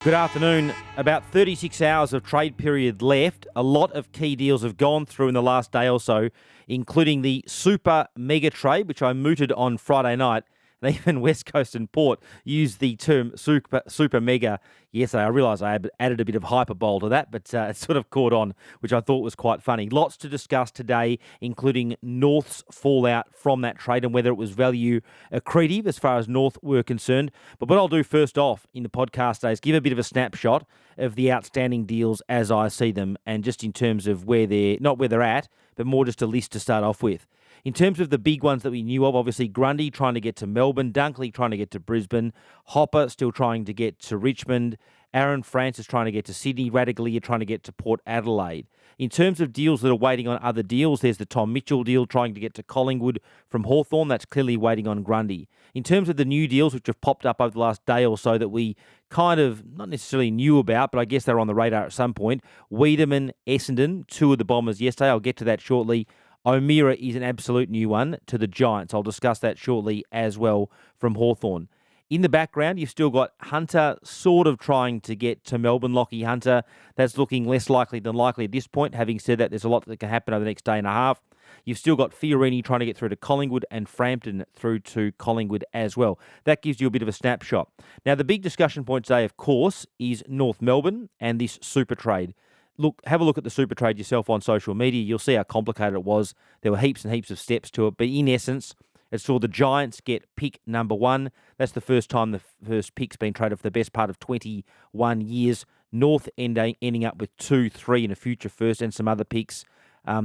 Good afternoon. About 36 hours of trade period left. A lot of key deals have gone through in the last day or so, including the super mega trade, which I mooted on Friday night. And even West Coast and Port used the term super mega yesterday. I realised I added a bit of hyperbole to that, but it sort of caught on, which I thought was quite funny. Lots to discuss today, including North's fallout from that trade and whether it was value accretive as far as North were concerned. But what I'll do first off in the podcast today is give a bit of a snapshot of the outstanding deals as I see them, and just in terms of not where they're at, but more just a list to start off with. In terms of the big ones that we knew of, obviously Grundy trying to get to Melbourne, Dunkley trying to get to Brisbane, Hopper still trying to get to Richmond, Aaron Francis trying to get to Sydney, Radically trying to get to Port Adelaide. In terms of deals that are waiting on other deals, there's the Tom Mitchell deal trying to get to Collingwood from Hawthorn. That's clearly waiting on Grundy. In terms of the new deals which have popped up over the last day or so that we kind of not necessarily knew about, but I guess they're on the radar at some point, Wiedemann, Essendon, two of the Bombers yesterday. I'll get to that shortly. O'Meara is an absolute new one to the Giants. I'll discuss that shortly as well from Hawthorn. In the background, you've still got Hunter sort of trying to get to Melbourne. Lockie Hunter, that's looking less likely than likely at this point. Having said that, there's a lot that can happen over the next day and a half. You've still got Fiorini trying to get through to Collingwood and Frampton through to Collingwood as well. That gives you a bit of a snapshot. Now, the big discussion point today, of course, is North Melbourne and this super trade. Look, have a look at the super trade yourself on social media. You'll see how complicated it was. There were heaps and heaps of steps to it. But in essence, it saw the Giants get pick number one. That's the first time the first pick's been traded for the best part of 21 years. North ending up with 2, 3 in a future first and some other picks.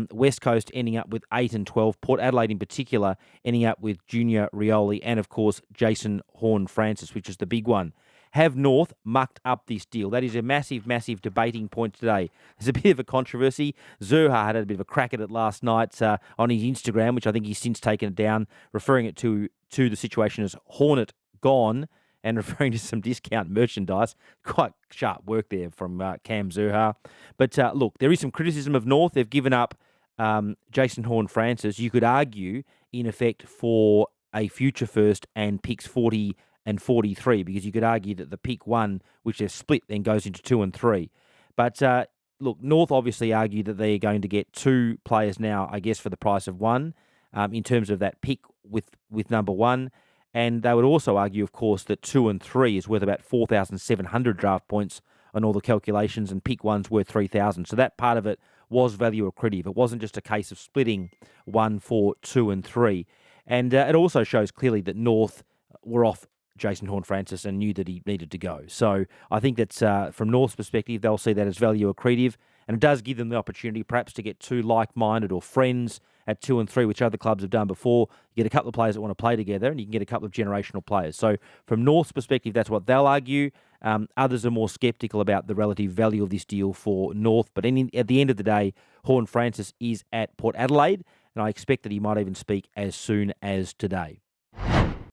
West Coast ending up with 8 and 12. Port Adelaide in particular ending up with Junior Rioli and, of course, Jason Horne-Francis, which is the big one. Have North mucked up this deal? That is a massive, massive debating point today. There's a bit of a controversy. Zurha had a bit of a crack at it last night on his Instagram, which I think he's since taken it down, referring it to the situation as Hornet gone and referring to some discount merchandise. Quite sharp work there from Cam Zurha. But look, there is some criticism of North. They've given up Jason Horne-Francis, you could argue, in effect, for a future first and picks 40 and 43, because you could argue that the pick one, which they've split, then goes into 2 and 3. But look, North obviously argue that they're going to get 2 players now, I guess, for the price of 1, in terms of that pick with number 1. And they would also argue, of course, that 2 and 3 is worth about 4,700 draft points on all the calculations, and pick 1's worth 3,000. So that part of it was value accretive. It wasn't just a case of splitting 1 for 2 and 3. And it also shows clearly that North were off Jason Horne-Francis and knew that he needed to go. So I think that's, from North's perspective, they'll see that as value accretive, and it does give them the opportunity perhaps to get 2 like-minded or friends at 2 and 3, which other clubs have done before. You get a couple of players that want to play together, and you can get a couple of generational players. So from North's perspective, that's what they'll argue. Others are more sceptical about the relative value of this deal for North, but at the end of the day, Horne-Francis is at Port Adelaide, and I expect that he might even speak as soon as today.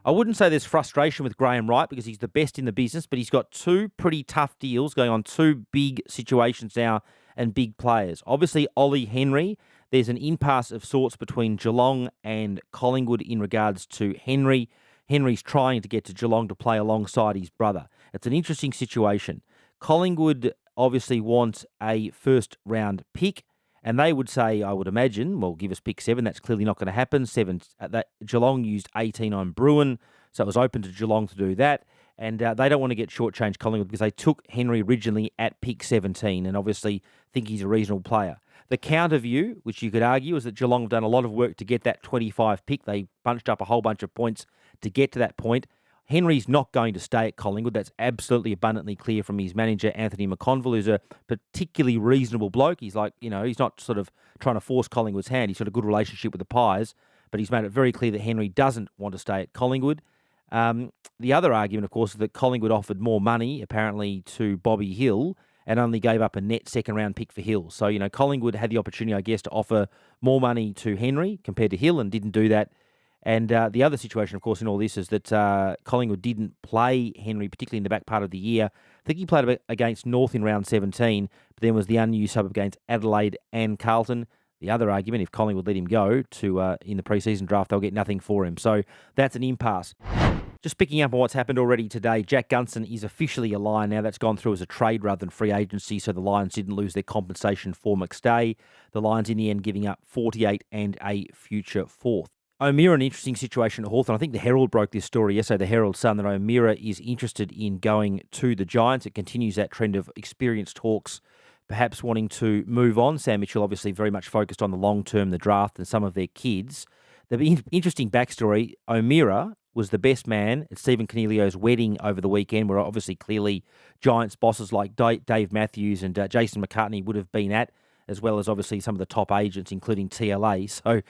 I wouldn't say there's frustration with Graham Wright because he's the best in the business, but he's got 2 pretty tough deals going on, 2 big situations now and big players. Obviously, Ollie Henry, there's an impasse of sorts between Geelong and Collingwood in regards to Henry. Henry's trying to get to Geelong to play alongside his brother. It's an interesting situation. Collingwood obviously wants a first-round pick, and they would say, I would imagine, well, give us pick 7. That's clearly not going to happen. 7. That Geelong used 18 on Browne, so it was open to Geelong to do that. And they don't want to get shortchanged Collingwood because they took Henry originally at pick 17 and obviously think he's a reasonable player. The counter view, which you could argue, is that Geelong have done a lot of work to get that 25 pick. They bunched up a whole bunch of points to get to that point. Henry's not going to stay at Collingwood. That's absolutely abundantly clear from his manager, Anthony McConville, who's a particularly reasonable bloke. He's like, he's not sort of trying to force Collingwood's hand. He's got a good relationship with the Pies, but he's made it very clear that Henry doesn't want to stay at Collingwood. The other argument, of course, is that Collingwood offered more money, apparently, to Bobby Hill and only gave up a net second-round pick for Hill. So, Collingwood had the opportunity, I guess, to offer more money to Henry compared to Hill and didn't do that. And the other situation, of course, in all this is that Collingwood didn't play Henry, particularly in the back part of the year. I think he played against North in round 17, but then was the unused sub against Adelaide and Carlton. The other argument, if Collingwood let him go to in the pre-season draft, they'll get nothing for him. So that's an impasse. Just picking up on what's happened already today, Jack Gunston is officially a Lion now. That's gone through as a trade rather than free agency, so the Lions didn't lose their compensation for McStay. The Lions in the end giving up 48 and a future fourth. O'Meara, an interesting situation at Hawthorn. I think the Herald broke this story yesterday, the Herald Sun, that O'Meara is interested in going to the Giants. It continues that trend of experienced Hawks perhaps wanting to move on. Sam Mitchell obviously very much focused on the long term, the draft, and some of their kids. The interesting backstory, O'Meara was the best man at Stephen Coniglio's wedding over the weekend, where obviously clearly Giants bosses like Dave Matthews and Jason McCartney would have been at, as well as obviously some of the top agents, including TLA. So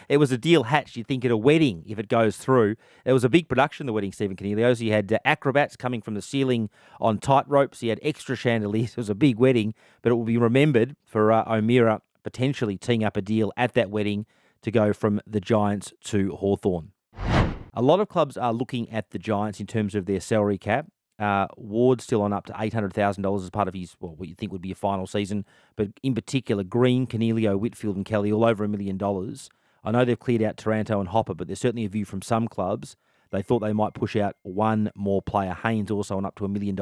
it was a deal hatched, you'd think, at a wedding if it goes through. It was a big production, the wedding, Stephen Coniglio's. He had acrobats coming from the ceiling on tight ropes. He had extra chandeliers. It was a big wedding, but it will be remembered for O'Meara potentially teeing up a deal at that wedding to go from the Giants to Hawthorn. A lot of clubs are looking at the Giants in terms of their salary cap. Ward's still on up to $800,000 as part of his, well, what you think would be a final season. But in particular, Green, Coniglio, Whitfield and Kelly, all over $1 million. I know they've cleared out Taranto and Hopper, but there's certainly a view from some clubs. They thought they might push out one more player. Haynes also on up to $1 million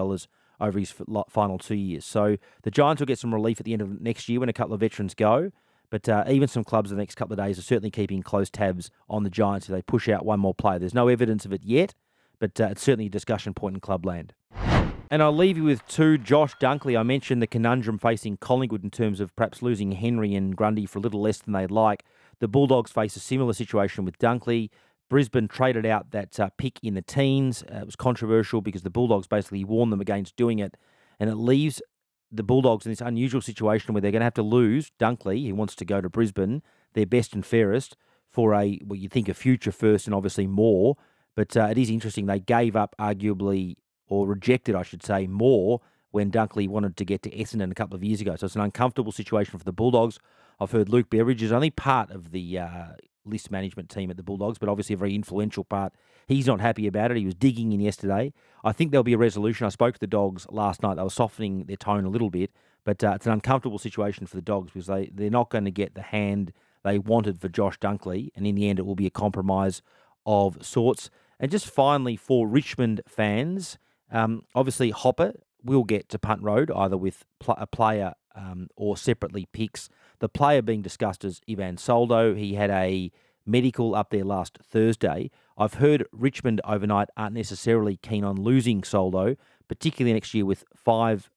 over his final 2 years. So the Giants will get some relief at the end of next year when a couple of veterans go. But even some clubs in the next couple of days are certainly keeping close tabs on the Giants if they push out one more player. There's no evidence of it yet, but it's certainly a discussion point in clubland. And I'll leave you with two. Josh Dunkley, I mentioned the conundrum facing Collingwood in terms of perhaps losing Henry and Grundy for a little less than they'd like. The Bulldogs face a similar situation with Dunkley. Brisbane traded out that pick in the teens. It was controversial because the Bulldogs basically warned them against doing it, and it leaves the Bulldogs in this unusual situation where they're going to have to lose Dunkley, who wants to go to Brisbane, their best and fairest, for you think a future first and obviously more. But it is interesting. They gave up arguably, or rejected, I should say, more when Dunkley wanted to get to Essendon a couple of years ago. So it's an uncomfortable situation for the Bulldogs. I've heard Luke Beveridge is only part of the list management team at the Bulldogs, but obviously a very influential part. He's not happy about it. He was digging in yesterday. I think there'll be a resolution. I spoke to the Dogs last night. They were softening their tone a little bit, but it's an uncomfortable situation for the Dogs because they're not going to get the hand they wanted for Josh Dunkley, and in the end it will be a compromise of sorts. And just finally, for Richmond fans, obviously Hopper will get to Punt Road either with a player or separately picks. The player being discussed is Ivan Soldo. He had a medical up there last Thursday. I've heard Richmond overnight aren't necessarily keen on losing Soldo, particularly next year with 5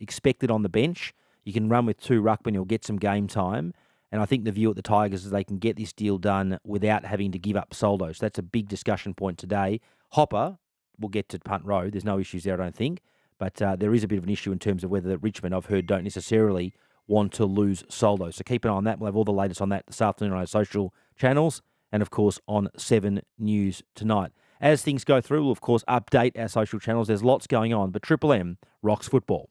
expected on the bench. You can run with 2 ruckmen, you'll get some game time. And I think the view at the Tigers is they can get this deal done without having to give up Soldo. So that's a big discussion point today. Hopper will get to Punt Road. There's no issues there, I don't think. But there is a bit of an issue in terms of whether Richmond, I've heard, don't necessarily want to lose Soldo. So keep an eye on that. We'll have all the latest on that this afternoon on our social channels and, of course, on 7 News tonight. As things go through, we'll, of course, update our social channels. There's lots going on, but Triple M rocks football.